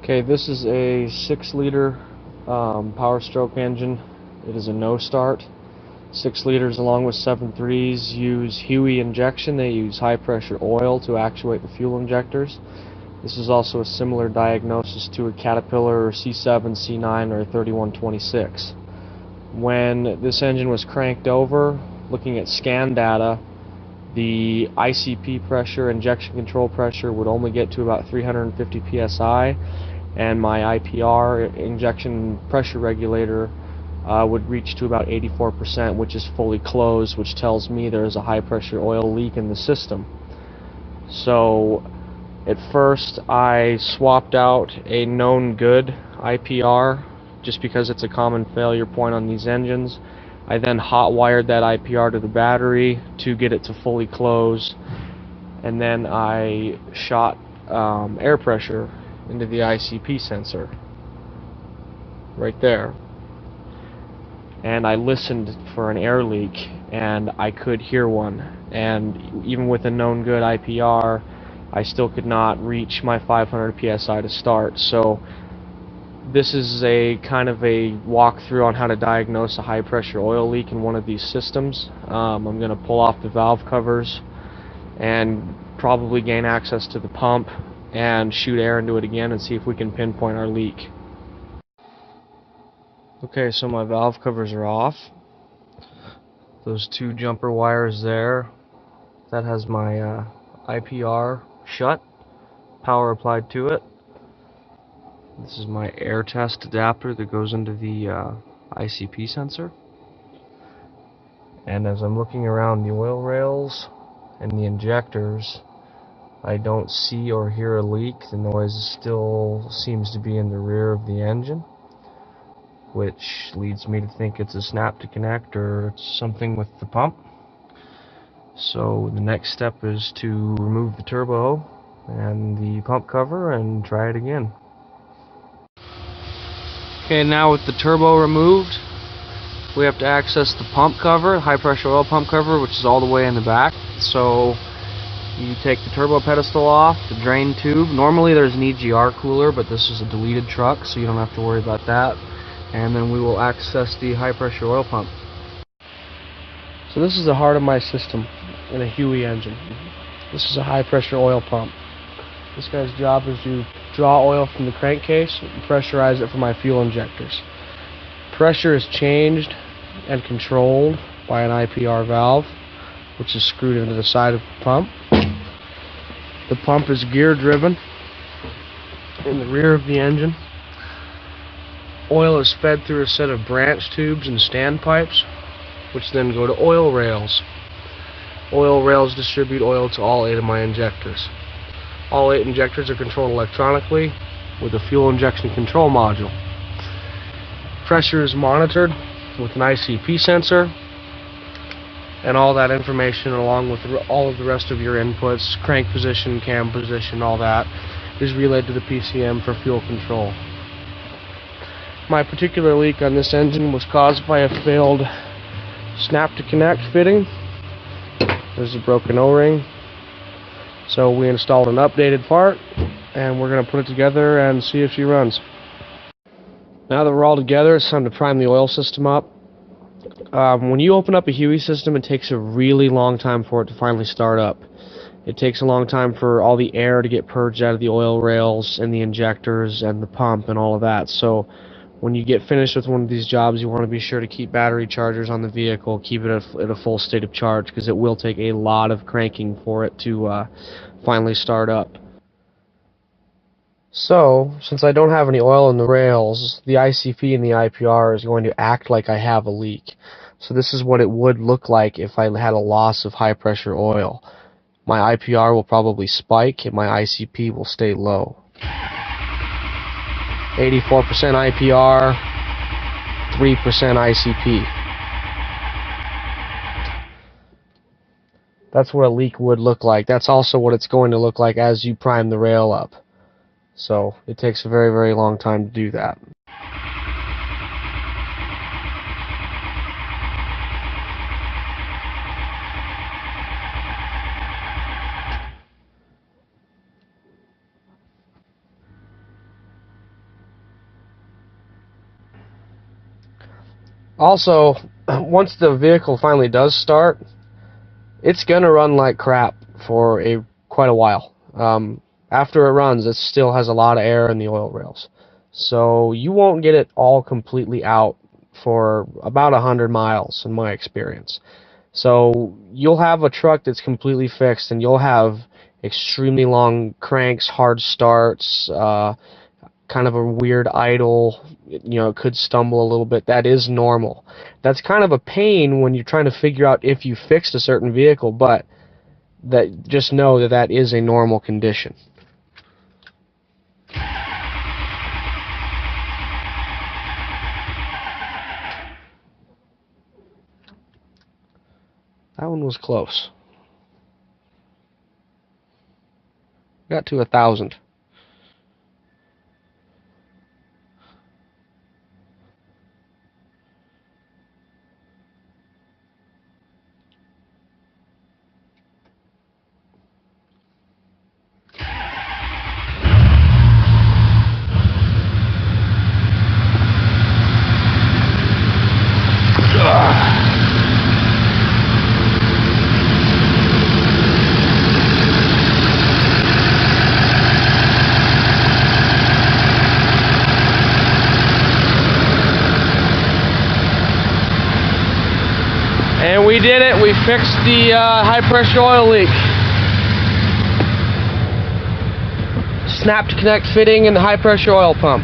Okay, this is a 6-liter Power Stroke engine. It is a no start. 6 liters along with 7.3s use Heui injection. They use high pressure oil to actuate the fuel injectors. This is also a similar diagnosis to a Caterpillar C7, C9, or 3126. When this engine was cranked over, looking at scan data, the ICP pressure, injection control pressure, would only get to about 350 psi, and my IPR, injection pressure regulator, would reach to about 84%, which is fully closed, which tells me there is a high pressure oil leak in the system. So at first I swapped out a known good IPR just because it's a common failure point on these engines. I then hot wired that IPR to the battery to get it to fully close, and then I shot air pressure into the ICP sensor right there, and I listened for an air leak, and I could hear one, and even with a known good IPR I still could not reach my 500 psi to start. So this is a kind of a walkthrough on how to diagnose a high pressure oil leak in one of these systems. I'm going to pull off the valve covers and probably gain access to the pump and shoot air into it again and see if we can pinpoint our leak. Okay, so my valve covers are off. Those 2 jumper wires there, that has my IPR shut, power applied to it. This is my air test adapter that goes into the ICP sensor. And as I'm looking around the oil rails and the injectors, I don't see or hear a leak. The noise still seems to be in the rear of the engine, which leads me to think it's a snap to connect or something with the pump. So the next step is to remove the turbo and the pump cover and try it again. Okay, now with the turbo removed, we have to access the pump cover, high pressure oil pump cover, which is all the way in the back. So you take the turbo pedestal off, the drain tube. Normally there's an EGR cooler, but this is a deleted truck, so you don't have to worry about that. And then we will access the high pressure oil pump. So this is the heart of my system in a Heui engine. This is a high pressure oil pump. This guy's job is to draw oil from the crankcase and pressurize it for my fuel injectors. Pressure is changed and controlled by an IPR valve, which is screwed into the side of the pump. The pump is gear driven in the rear of the engine. Oil is fed through a set of branch tubes and standpipes, which then go to oil rails. Oil rails distribute oil to all 8 of my injectors. All 8 injectors are controlled electronically with a fuel injection control module. Pressure is monitored with an ICP sensor, and all that information, along with all of the rest of your inputs, crank position, cam position, all that, is relayed to the PCM for fuel control. My particular leak on this engine was caused by a failed snap to connect fitting. There's a broken O-ring. So we installed an updated part, and we're going to put it together and see if she runs. Now that we're all together, it's time to prime the oil system up. When you open up a Heui system, it takes a really long time for it to finally start up. It takes a long time for all the air to get purged out of the oil rails and the injectors and the pump and all of that. So when you get finished with one of these jobs, you want to be sure to keep battery chargers on the vehicle, keep it at a full state of charge, because it will take a lot of cranking for it to finally start up. So, since I don't have any oil in the rails, the ICP and the IPR is going to act like I have a leak. So this is what it would look like if I had a loss of high pressure oil. My IPR will probably spike and my ICP will stay low. 84% IPR, 3% ICP. That's what a leak would look like. That's also what it's going to look like as you prime the rail up. So it takes a very, very long time to do that. Also, once the vehicle finally does start, it's gonna run like crap for quite a while. After it runs, it still has a lot of air in the oil rails, so you won't get it all completely out for about 100 miles in my experience. So you'll have a truck that's completely fixed, and you'll have extremely long cranks, hard starts, kind of a weird idle, it could stumble a little bit. That is normal. That's kind of a pain when you're trying to figure out if you fixed a certain vehicle, but just know that that is a normal condition. That one was close. Got to 1,000. And we did it. We fixed the high pressure oil leak. Snap to connect fitting in the high pressure oil pump.